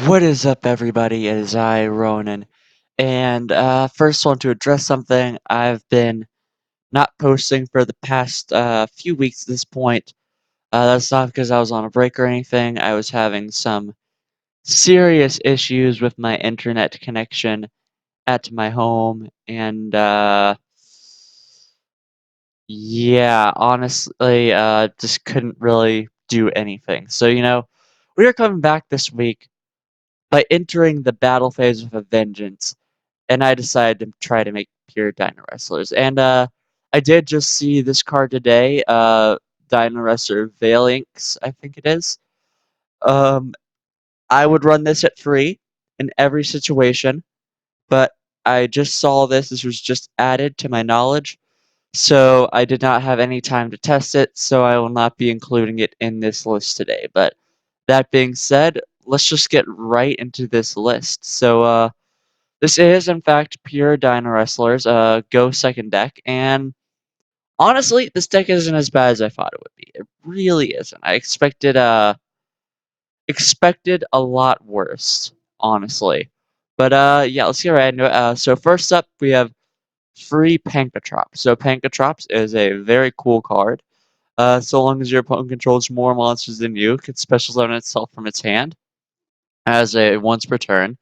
What is up, everybody? It is I, Ronin, and first want to address something. I've been not posting for the past few weeks at this point. That's not because I was on a break or anything. I was having some serious issues with my internet connection at my home, and yeah, honestly, just couldn't really do anything. So, we are coming back this week by entering the battle phase with a vengeance. And I decided to try to make pure Dino Wrestlers. And I did just see this card today, Dino Wrestler Veilinx, I think it is. Um, I would run this at free in every situation, but I just saw this. This was just added to my knowledge, so I did not have any time to test it, so I will not be including it in this list today. But that being said, let's just get right into this list. So, this is, in fact, pure Dino Wrestlers, Go second deck, and honestly, this deck isn't as bad as I thought it would be. It really isn't. I expected a lot worse, honestly. But yeah, let's get right into it. So first up, we have free Pankatrops. So Pankatrops is a very cool card. So long as your opponent controls more monsters than you, it can special summon itself from its hand as a once per turn.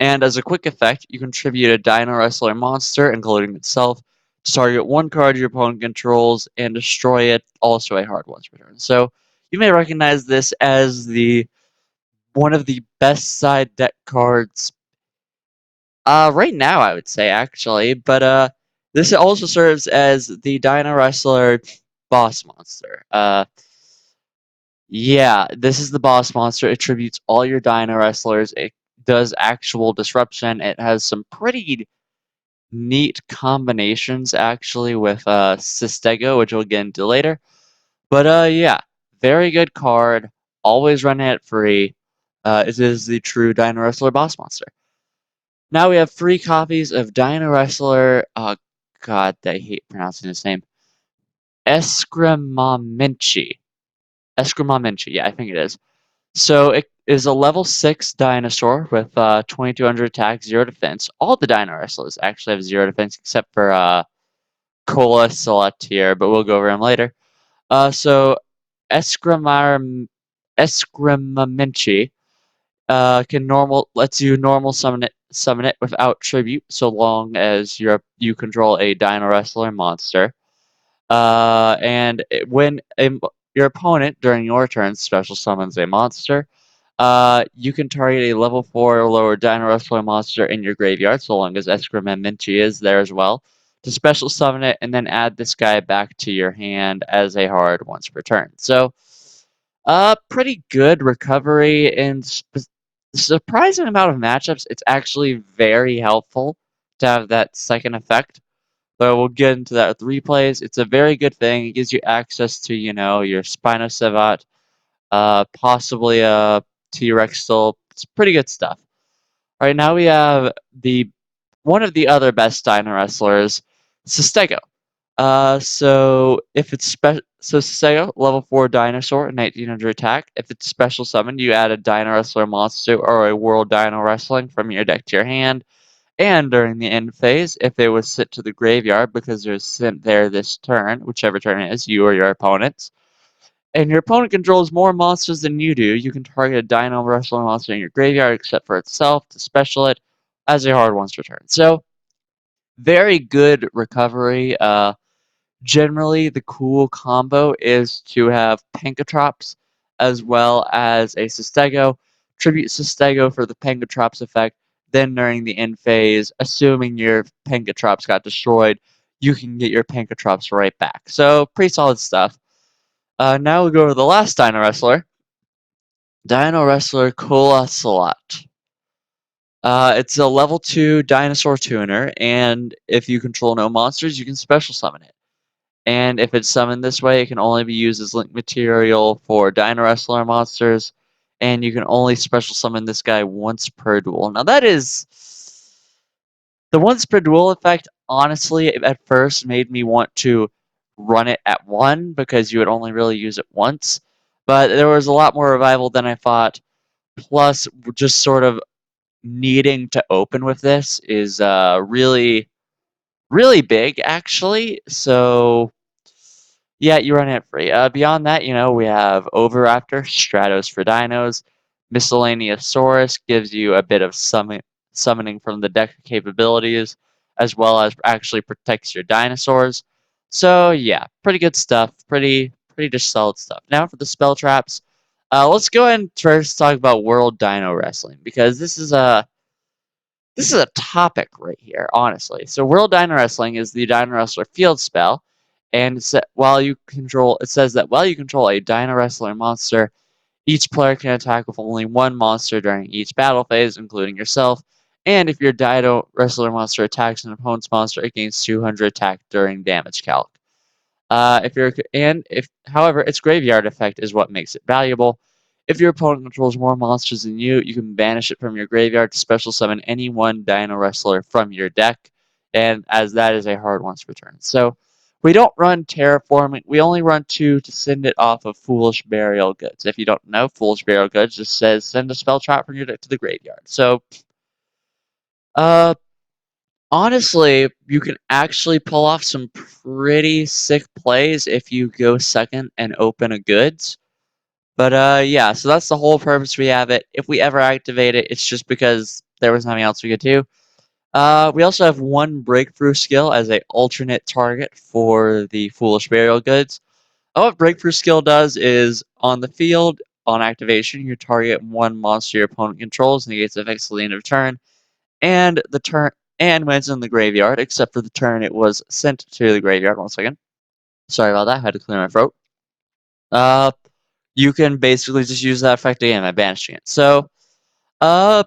And as a quick effect, you contribute a Dino Wrestler monster, including itself, to target one card your opponent controls and destroy it, also a hard once per turn. So you may recognize this as the one of the best side deck cards right now, I would say, actually. But this also serves as the Dino Wrestler boss monster. Yeah, this is the boss monster. It tributes all your Dino Wrestlers. It does actual disruption. It has some pretty neat combinations actually with Sustengo, which we'll get into later. But yeah, very good card. Always running it free. It is the true Dino Wrestler boss monster. Now we have 3 copies of Dino Wrestler. Oh God, I hate pronouncing his name. Eskremamenchi. Eskremamenchi, yeah, I think it is. So it is a level 6 dinosaur with 2200 attack, 0 defense. All the Dino Wrestlers actually have 0 defense except for Cola Select but we'll go over him later. So Eskremamenchi lets you normal summon it without tribute, so long as you control a Dino Wrestler monster. When your opponent during your turn special summons a monster, you can target a level 4 or lower Dino Wrestler monster in your graveyard, so long as Excrementinci is there as well, to special summon it and then add this guy back to your hand as a hard once per turn. So, pretty good recovery in surprising amount of matchups. It's actually very helpful to have that second effect. But we'll get into that with replays. It's a very good thing. It gives you access to, your Spinosavat, possibly a t-wrextle. It's pretty good stuff. All right, now we have one of the other best Dino wrestlers, Sustengo. So Sustengo, level 4 dinosaur, 1900 attack. If it's special summoned, you add a Dino Wrestler monster or a World Dino Wrestling from your deck to your hand. And during the end phase, if it was sent to the graveyard because it was sent there this turn, whichever turn it is, you or your opponent's, and your opponent controls more monsters than you do, you can target a Dino Wrestler monster in your graveyard except for itself to special it as a hard once per turn. So, very good recovery. Generally, the cool combo is to have Pankatrops as well as a Sustengo. Tribute Sustengo for the Pankatrops effect. Then during the end phase, assuming your Pankatrops got destroyed, you can get your Pankatrops right back. So, pretty solid stuff. Now we'll go to the last Dino Wrestler. Dino Wrestler Colosalot. It's a level 2 dinosaur tuner, and if you control no monsters, you can special summon it. And if it's summoned this way, it can only be used as link material for Dino Wrestler monsters, and you can only special summon this guy once per duel. Now that is... The once per duel effect, honestly, at first made me want to run it at 1, because you would only really use it once. But there was a lot more revival than I thought. plus just sort of needing to open with this is really, really big, actually. So yeah, you run it free. Beyond that, we have Overraptor, Stratos for dinos. Miscellaneous Saurus gives you a bit of summoning from the deck capabilities, as well as actually protects your dinosaurs. So yeah, pretty good stuff. Pretty just solid stuff. Now for the spell traps. Let's go ahead and first talk about World Dino Wrestling, because this is a topic right here, honestly. So World Dino Wrestling is the Dino Wrestler field spell, and it says that while you control a Dino Wrestler monster, each player can attack with only one monster during each battle phase, including yourself. And if your Dino Wrestler monster attacks an opponent's monster, it gains 200 attack during damage calc. However, its graveyard effect is what makes it valuable. If your opponent controls more monsters than you can banish it from your graveyard to special summon any one Dino Wrestler from your deck, and as that is a hard once per turn. So we don't run Terraforming. We only run two to send it off of Foolish Burial Goods. If you don't know, Foolish Burial Goods just says send a spell trap from your deck to the graveyard. So, uh, honestly, you can actually pull off some pretty sick plays if you go second and open a goods. But yeah, so that's the whole purpose we have it. If we ever activate it, it's just because there was nothing else we could do. We also have one breakthrough skill as a alternate target for the Foolish Burial Goods. What breakthrough skill does is on the field, on activation, you target one monster your opponent controls, negates effects till the end of turn, and the turn and when it's in the graveyard, except for the turn it was sent to the graveyard. 1 second. Sorry about that. I had to clear my throat. Uh, you can basically just use that effect again by banishing it. So, uh,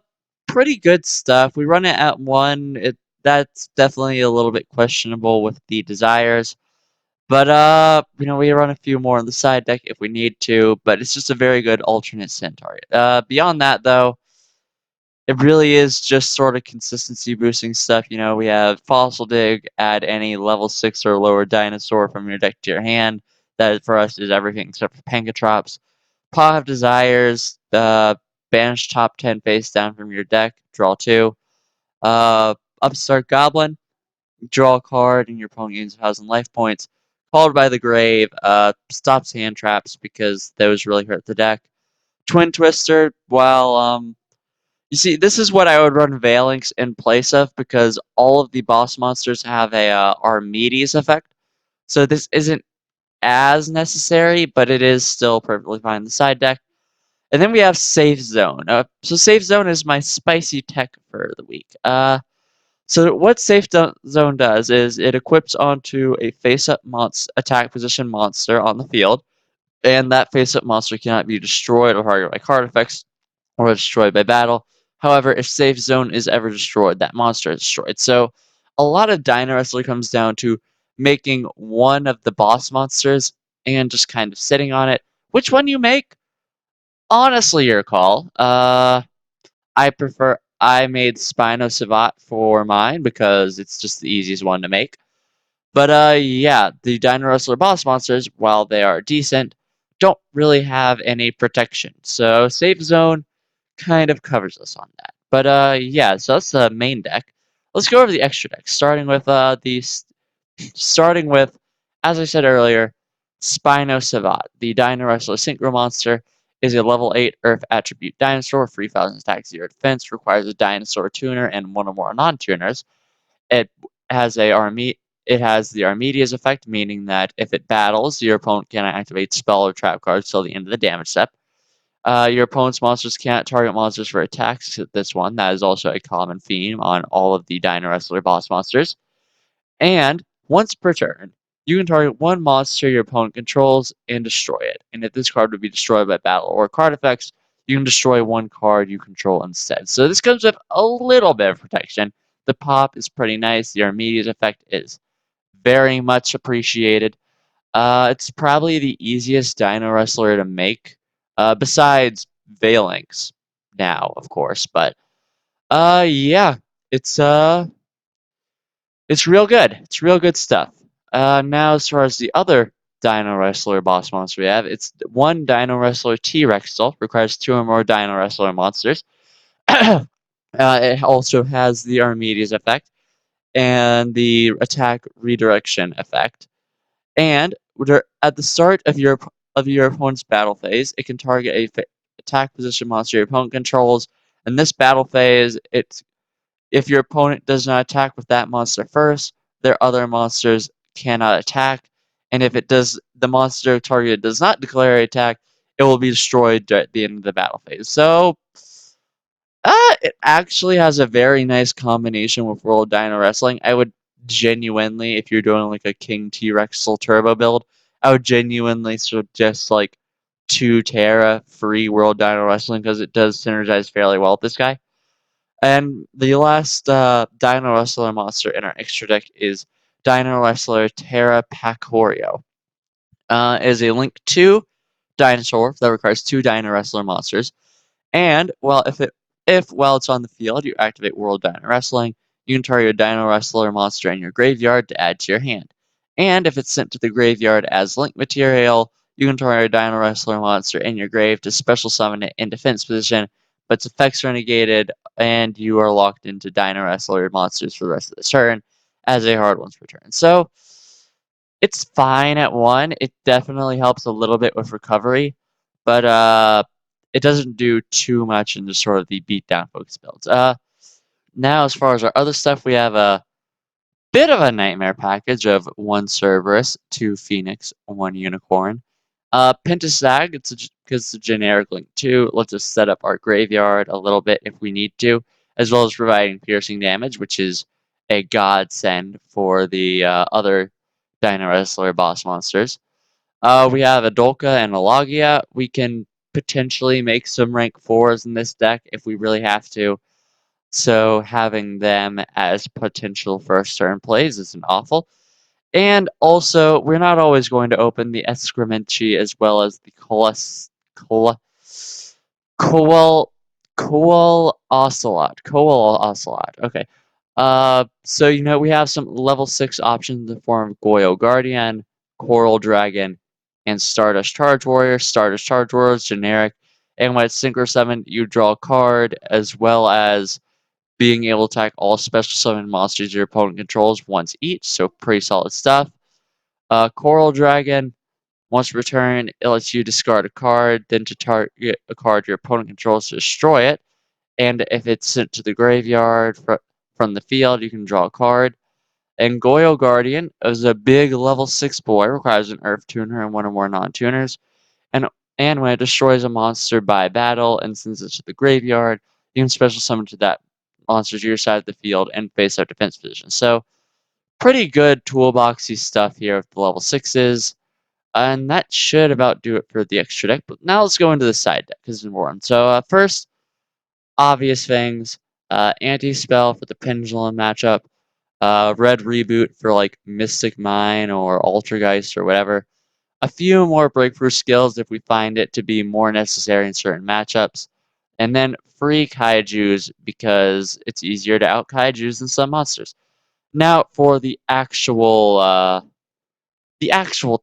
pretty good stuff. We run it at 1. That's definitely a little bit questionable with the desires. But we run a few more on the side deck if we need to, but it's just a very good alternate sin target. Beyond that though, it really is just sort of consistency boosting stuff. We have Fossil Dig, add any level 6 or lower dinosaur from your deck to your hand. That for us is everything except for Pancatrops. Paw of Desires, banish top 10 face down from your deck, draw 2. Upstart Goblin, draw a card and your opponent gains 1,000 life points. Called by the Grave, stops hand traps because those really hurt the deck. Twin Twister, you see, this is what I would run Phalanx in place of because all of the boss monsters have a Archimedes effect. So this isn't as necessary, but it is still perfectly fine in the side deck. And then we have Safezone. So Safezone is my spicy tech for the week. So what Safezone does is it equips onto a face-up attack position monster on the field, and that face-up monster cannot be destroyed or targeted by card effects or destroyed by battle. However, if Safezone is ever destroyed, that monster is destroyed. So a lot of Dino Wrestler comes down to making one of the boss monsters and just kind of sitting on it. Which one you make? Honestly, your call. I made Spinosavat for mine because it's just the easiest one to make. But yeah, the Dino Wrestler boss monsters, while they are decent, don't really have any protection. So Safezone kind of covers us on that. But yeah, so that's the main deck. Let's go over the extra decks, starting with, as I said earlier, Spinosavat. The Dino Wrestler Synchro monster is a level 8 Earth attribute dinosaur, 3,000 attack, 0 defense, requires a dinosaur tuner and one or more non-tuners. It has it has the Archimedes effect, meaning that if it battles, your opponent cannot activate spell or trap cards till the end of the damage step. Your opponent's monsters can't target monsters for attacks except this one. That is also a common theme on all of the Dino Wrestler boss monsters. And once per turn, you can target one monster your opponent controls and destroy it. And if this card would be destroyed by battle or card effects, you can destroy one card you control instead. So this comes with a little bit of protection. The pop is pretty nice. The Archimedes effect is very much appreciated. It's probably the easiest Dino Wrestler to make, besides Phalanx now, of course. But yeah, it's it's real good. It's real good stuff. Now, as far as the other Dino Wrestler boss monster we have. It's one Dino Wrestler t-wrextle, requires 2 or more Dino Wrestler monsters. It also has the Armedias effect and the attack redirection effect. And at the start of your opponent's battle phase, it can target a attack position monster your opponent controls. In this battle phase, if your opponent does not attack with that monster first, their other monsters cannot attack. And if the monster target does not declare an attack, it will be destroyed at the end of the battle phase. So, it actually has a very nice combination with World Dino Wrestling. I would genuinely, if you're doing like a King T-Wrextle turbo build, I would genuinely suggest like 2 Terra free World Dino Wrestling because it does synergize fairly well with this guy. And the last Dino Wrestler monster in our extra deck is Dino Wrestler Terra Pacorio. Is a Link 2 dinosaur that requires 2 Dino Wrestler monsters. And while it's on the field, you activate World Dino Wrestling, you can target a Dino Wrestler monster in your graveyard to add to your hand. And if it's sent to the graveyard as link material, you can target a Dino Wrestler monster in your grave to special summon it in defense position, but its effects are negated, and you are locked into Dino Wrestler monsters for the rest of the turn as a hard one's return. So it's fine at 1. It definitely helps a little bit with recovery, but it doesn't do too much in the sort of the beatdown focus builds. Now, as far as our other stuff, we have a bit of a nightmare package of 1 Cerberus, 2 Phoenix, 1 Unicorn. Pentasag, because it's a generic link 2, lets us set up our graveyard a little bit if we need to, as well as providing piercing damage, which is a godsend for the other Dino Wrestler boss monsters. We have Adolka and Elagia. We can potentially make some rank 4s in this deck if we really have to. So having them as potential first turn plays isn't awful. And also, we're not always going to open the Excremenci as well as the Coal Ocelot. Coal Ocelot. Okay. So we have some level 6 options in the form of Goyo Guardian, Coral Dragon, and Stardust Charge Warrior. Stardust Charge Warrior is generic, and when it's Synchro Summon, you draw a card as well as being able to attack all special summon monsters your opponent controls once each. So pretty solid stuff. Coral Dragon. Once returned, it lets you discard a card, then to target a card your opponent controls to destroy it. And if it's sent to the graveyard from the field, you can draw a card. And Goyo Guardian is a big level 6 boy, requires an Earth Tuner and 1 or more non-tuners. And when it destroys a monster by battle and sends it to the graveyard, you can special summon to that monster to your side of the field and face up defense position. So pretty good toolboxy stuff here with the level 6s. And that should about do it for the extra deck. But now let's go into the side deck because it's important. So first, obvious things. Anti-spell for the Pendulum matchup. Red Reboot for like Mystic Mine or Altergeist or whatever. A few more breakthrough skills if we find it to be more necessary in certain matchups. And then free kaijus because it's easier to out kaijus than some monsters. Now for the actual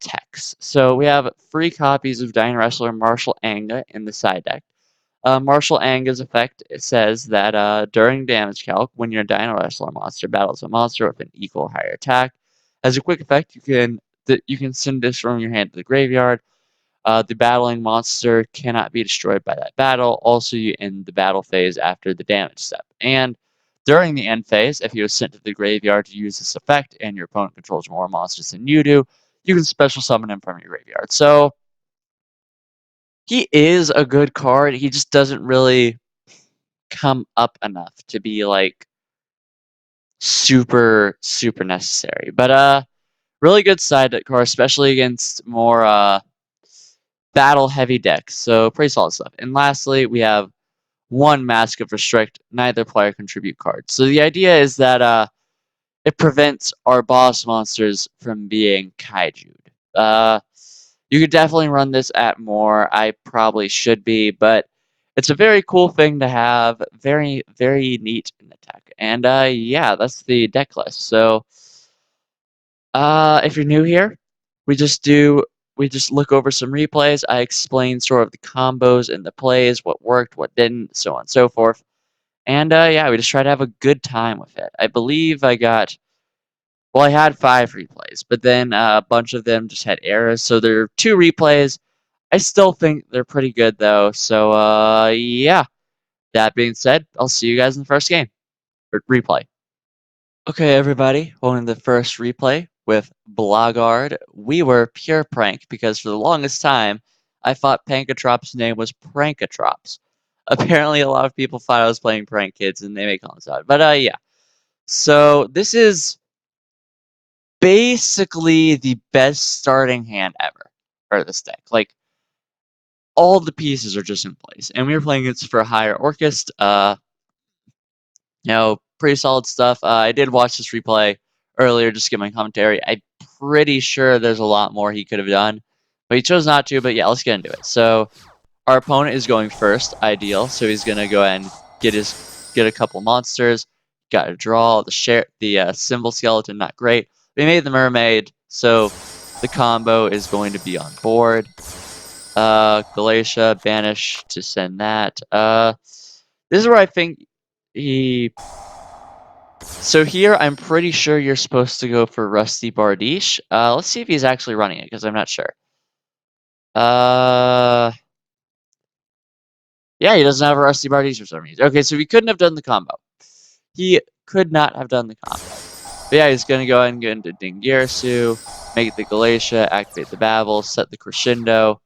text. So we have free copies of Dino Wrestler Martial Anga in the side deck. Martial Anga's effect says that during damage calc, when your Dino Wrestler monster battles a monster with an equal or higher attack, as a quick effect, you can send this from your hand to the graveyard. The battling monster cannot be destroyed by that battle. Also, you end the battle phase after the damage step. And during the end phase, if he was sent to the graveyard to use this effect and your opponent controls more monsters than you do, you can special summon him from your graveyard. So he is a good card. He just doesn't really come up enough to be like super necessary. But really good side deck card, especially against more battle heavy decks. So pretty solid stuff. And lastly, we have 1 Mask of Restrict, neither player contribute cards. So the idea is that it prevents our boss monsters from being kaiju'd. You could definitely run this at more. I probably should be, but it's a very cool thing to have. Very, very neat in the deck. And yeah, that's the deck list. So if you're new here, we just do we just look over some replays. I explain sort of the combos and the plays, what worked, what didn't, so on and so forth. And yeah, we just try to have a good time with it. I believe I got, well, I had 5 replays, but then a bunch of them just had errors. So there are 2 replays. I still think they're pretty good though. So yeah, that being said, I'll see you guys in the first game, or replay. Okay, everybody, on the first replay with Blogard, we were pure prank because for the longest time, I thought Pankatrop's name was Prankatrops. Apparently, a lot of people thought I was playing Prank Kids, and they make comments out. But yeah. So this is basically the best starting hand ever for this deck. Like, all the pieces are just in place, and we were playing it for a higher Orchest. Pretty solid stuff. I did watch this replay earlier just to get my commentary. I'm pretty sure there's a lot more he could have done, but he chose not to. But yeah, let's get into it. So our opponent is going first, ideal. So he's gonna go ahead and get a couple monsters. Got to draw the symbol skeleton, not great. We made the mermaid, so the combo is going to be on board. Galatia, banish to send that. This is where I think he. So here, I'm pretty sure you're supposed to go for Rusty Bardiche. Let's see if he's actually running it, because I'm not sure. Yeah, he doesn't have a Rusty Bardiche for some reason. Okay, so he couldn't have done the combo. He could not have done the combo. But yeah, he's going to go ahead and get into Dingirsu, make the Galatia, activate the Babel, set the Crescendo.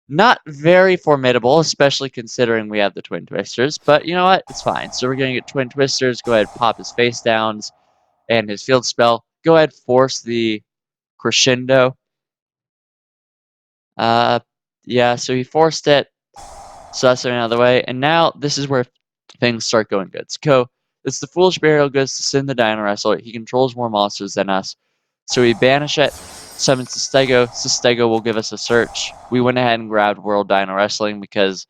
Not very formidable, especially considering we have the Twin Twisters. But you know what? It's fine. So we're going to get Twin Twisters, go ahead, pop his face downs and his field spell. Go ahead, force the Crescendo. Yeah, so he forced it. So that's out of the way. And now this is where things start going good. So it's the Foolish Burial Goods to send the Dino Wrestler. He controls more monsters than us. So we banish it, summon Sustengo. Sustengo will give us a search. We went ahead and grabbed World Dino Wrestling because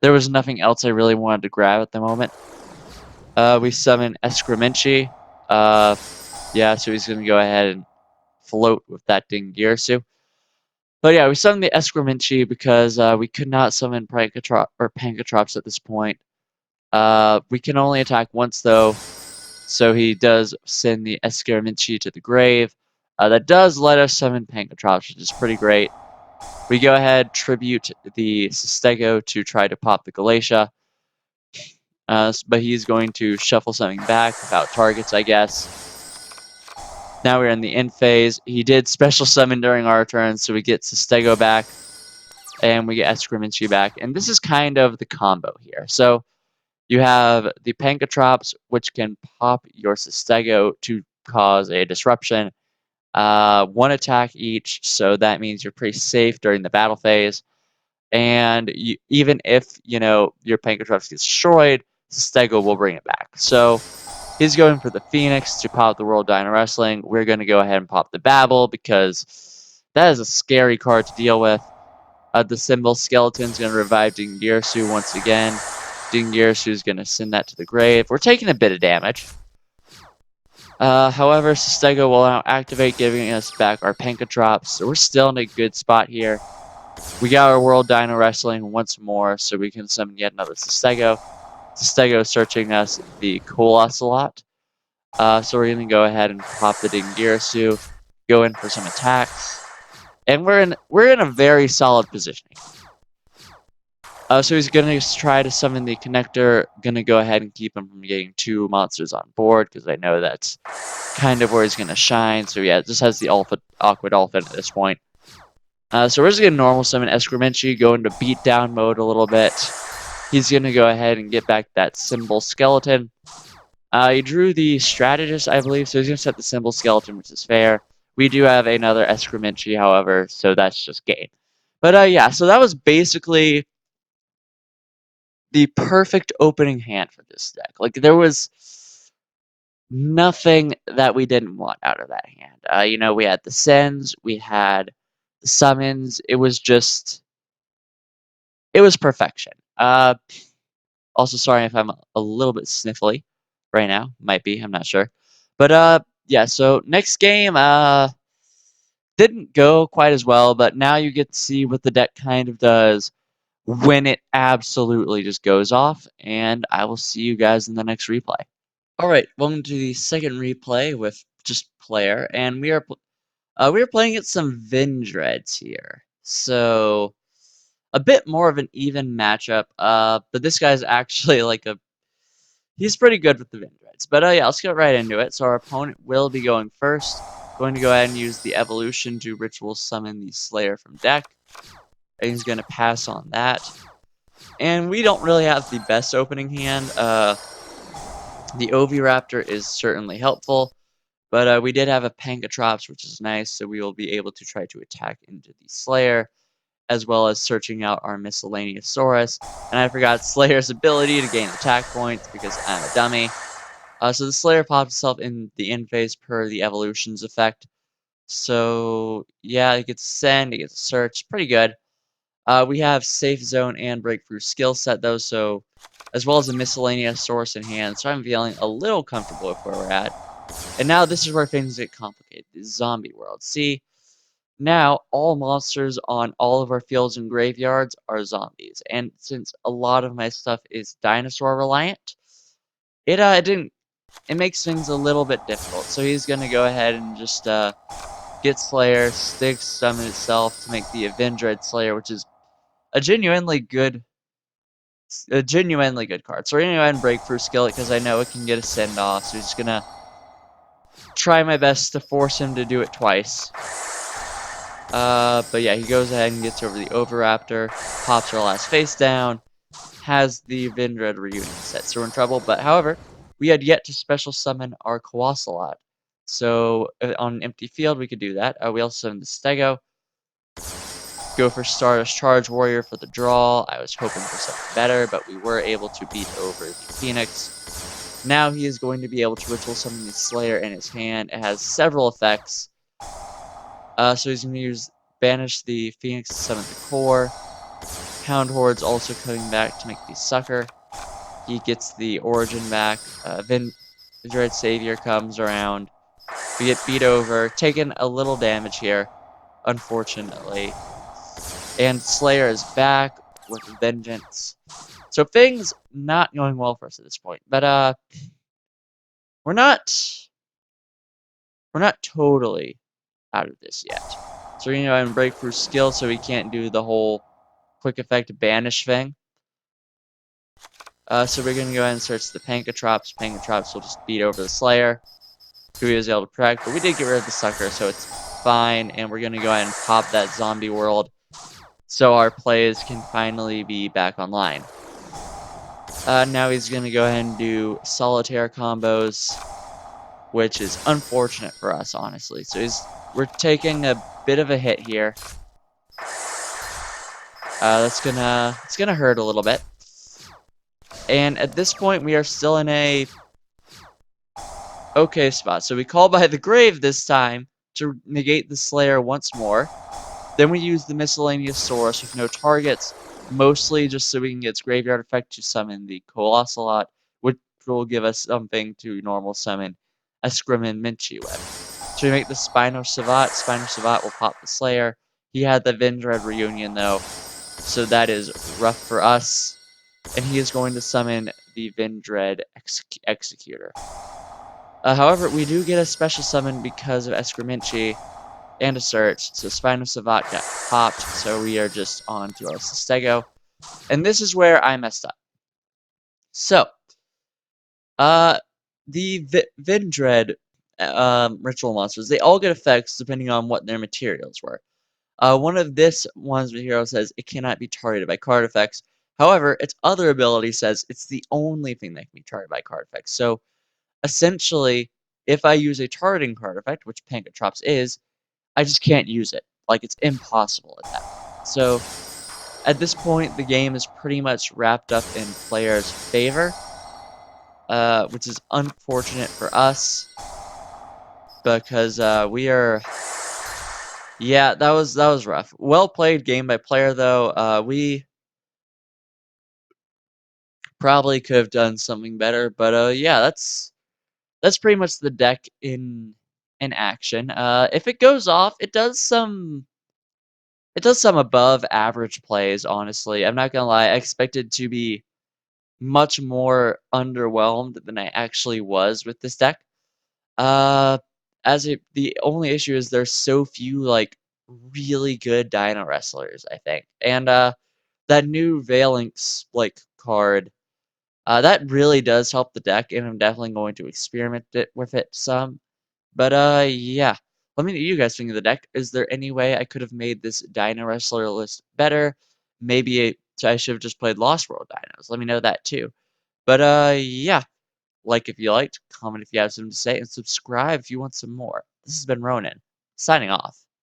there was nothing else I really wanted to grab at the moment. We summon Excremenci. Yeah, so he's going to go ahead and float with that Dingirsu. But yeah, we summoned the Excremenci because we could not summon Pankatrops at this point. We can only attack once though, so he does send the Excremenci to the grave. That does let us summon Pankatrops, which is pretty great. We go ahead, tribute the Sustengo to try to pop the Galatia. But he's going to shuffle something back without targets, I guess. Now we're in the end phase. He did special summon during our turn, so we get Sustengo back. And we get Excremenci back. And this is kind of the combo here. So you have the Pankatrops, which can pop your Sustengo to cause a disruption. 1 attack each, so that means you're pretty safe during the battle phase. And even if, your Pankatrops gets destroyed, Sustengo will bring it back. So he's going for the Phoenix to pop the World Dino Wrestling. We're going to go ahead and pop the Babel because that is a scary card to deal with. The symbol skeleton's going to revive Dingirsu once again. Dingirsu's going to send that to the grave. We're taking a bit of damage. However, Sustengo will now activate, giving us back our Pankatrops. So we're still in a good spot here. We got our World Dino Wrestling once more, so we can summon yet another Sustengo. Sustengo searching us the Colossal. So we're going to go ahead and pop the Dingirsu, go in for some attacks. And we're in a very solid position. So he's going to try to summon the Connector. Going to go ahead and keep him from getting 2 monsters on board, because I know that's kind of where he's going to shine. So yeah, it just has the Aqua Dolphin at this point. So we're just going to normal summon Excremenci, go into beatdown mode a little bit. He's going to go ahead and get back that Symbol Skeleton. He drew the Strategist, I believe, so he's going to set the Symbol Skeleton, which is fair. We do have another Excremenci, however, so that's just game. But yeah, so that was basically the perfect opening hand for this deck. Like, there was nothing that we didn't want out of that hand. We had the sends, we had the summons. It was perfection. Also, sorry if I'm a little bit sniffly right now. Might be, I'm not sure. But yeah, so next game, Didn't go quite as well, but now you get to see what the deck kind of does when it absolutely just goes off, and I will see you guys in the next replay. Alright, welcome to the second replay with just player, and we are playing at some Vindreds here. So a bit more of an even matchup, but this guy's actually he's pretty good with the Vindreds. But yeah, let's get right into it. So our opponent will be going first. Going to go ahead and use the evolution to ritual summon the Slayer from deck. And he's going to pass on that. And we don't really have the best opening hand. The Oviraptor is certainly helpful. But we did have a Pancatrops, which is nice. So we will be able to try to attack into the Slayer, as well as searching out our miscellaneous Saurus. And I forgot Slayer's ability to gain attack points because I'm a dummy. So the Slayer pops itself in the end phase per the evolution's effect. So yeah, it gets send, it gets search, pretty good. We have Safezone and Breakthrough skill set though, so as well as a miscellaneous source in hand. So I'm feeling a little comfortable with where we're at. And now this is where things get complicated. The zombie world. See, now all monsters on all of our fields and graveyards are zombies. And since a lot of my stuff is dinosaur reliant, it makes things a little bit difficult. So he's going to go ahead and just get Slayer, Styx summon itself to make the Avenged Slayer, which is a genuinely good card. So we're going to go ahead and Breakthrough skill it because I know it can get a send off. So he's just going to try my best to force him to do it twice. But yeah, he goes ahead and gets over the Oviraptor, pops our last face down, has the Vindred reunion set, so we're in trouble. But however, we had yet to special summon our Colossal. So on an empty field, we could do that. We also summon the Stego. Go for Stardust Charge Warrior for the draw. I was hoping for something better, but we were able to beat over the Phoenix. Now he is going to be able to ritual summon the Slayer in his hand. It has several effects. So he's going to use Banish the Phoenix to summon the Core. Hound Horde's also coming back to make the Sucker. He gets the Origin back. Dread Savior comes around. We get beat over, taking a little damage here, unfortunately. And Slayer is back with Vengeance. So things not going well for us at this point. But we're not totally out of this yet. So we're gonna break through skill so we can't do the whole quick effect banish thing. So we're gonna go ahead and search the Pancatrops. Pancatrops will just beat over the Slayer, who he was able to protect, but we did get rid of the Sucker, so it's fine. And we're gonna go ahead and pop that zombie world so our plays can finally be back online. Now he's gonna go ahead and do solitaire combos, which is unfortunate for us, honestly. So we're taking a bit of a hit here. It's gonna hurt a little bit. And at this point, we are still in a okay spot. So we call by the grave this time to negate the Slayer once more. Then we use the miscellaneous source with no targets, mostly just so we can get its graveyard effect to summon the Colossal, which will give us something to normal summon a Scrimmin Minchi with. So we make the Spino Savat. Spino Savat will pop the Slayer. He had the Vindred reunion though, so that is rough for us. And he is going to summon the Vindred Executor. However, we do get a special summon because of Excremenci and a search, so Spino Savat got popped, so we are just on to our Sustengo. And this is where I messed up. So, the Vindred ritual monsters, they all get effects depending on what their materials were. One of this one's material says it cannot be targeted by card effects. However, its other ability says it's the only thing that can be targeted by card effects. So, essentially, if I use a targeting card effect, which Pancatrops is, I just can't use it. Like, it's impossible at that point. So, at this point, the game is pretty much wrapped up in players' favor, which is unfortunate for us because we are. Yeah, that was rough. Well played game by player though. We probably could have done something better, but yeah, that's pretty much the deck in in action. If it goes off, it does some above average plays, honestly. I'm not gonna lie, I expected to be much more underwhelmed than I actually was with this deck. Uh, the only issue is there's so few like really good Dino wrestlers, I think, and that new Valence like card, that really does help the deck, and I'm definitely going to experiment with it some. But yeah. Let me know what you guys think of the deck. Is there any way I could have made this Dino Wrestler list better? Maybe I should have just played Lost World Dinos. Let me know that too. But yeah. Like if you liked, comment if you have something to say, and subscribe if you want some more. This has been Ronin, signing off.